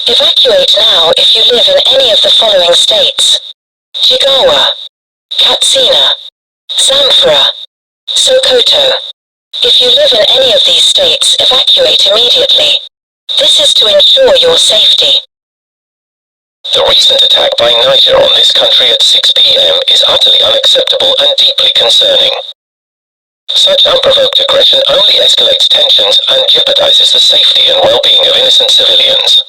Evacuate now if you live in any of the following states: Jigawa, Katsina, Zamfara, Sokoto. If you live in any of these states, evacuate immediately. This is to ensure your safety. The recent attack by Niger on this country at 6 p.m. is utterly unacceptable and deeply concerning. Such unprovoked aggression only escalates tensions and jeopardizes the safety and well-being of innocent civilians.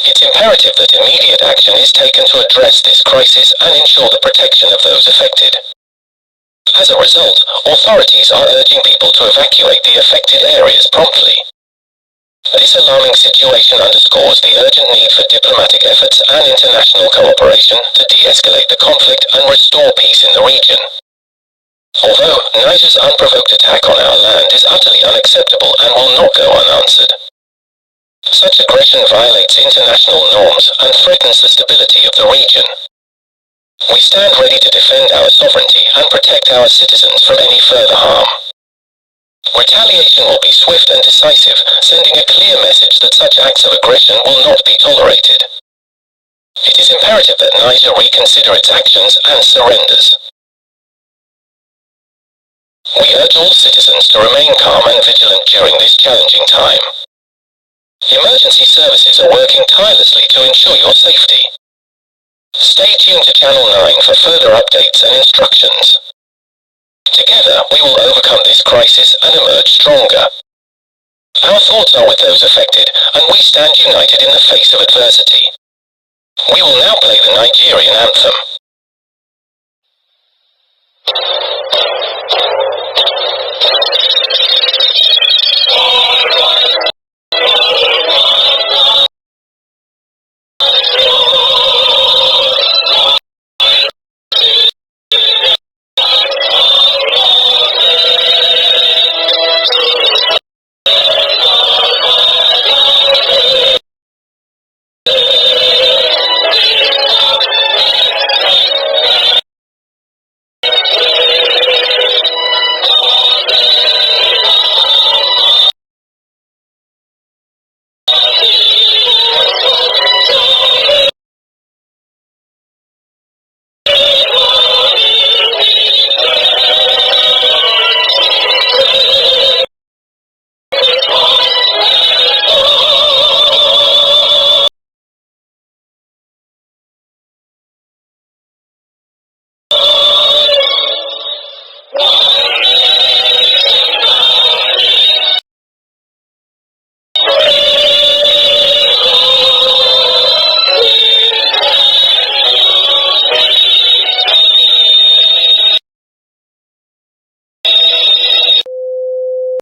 It's imperative that immediate action is taken to address this crisis and ensure the protection of those affected. As a result, authorities are urging people to evacuate the affected areas promptly. This alarming situation underscores the urgent need for diplomatic efforts and international cooperation to de-escalate the conflict and restore peace in the region. Although Niger's unprovoked attack on our land is utterly unacceptable and will not go unanswered. Such aggression violates international norms and threatens the stability of the region. We stand ready to defend our sovereignty and protect our citizens from any further harm. Retaliation will be swift and decisive, sending a clear message that such acts of aggression will not be tolerated. It is imperative that Niger reconsider its actions and surrenders. We urge all citizens to remain calm and vigilant during this challenging time. Emergency services are working tirelessly to ensure your safety. Stay tuned to Channel 9 for further updates and instructions. Together, we will overcome this crisis and emerge stronger. Our thoughts are with those affected, and we stand united in the face of adversity. We will now play the Nigerian anthem.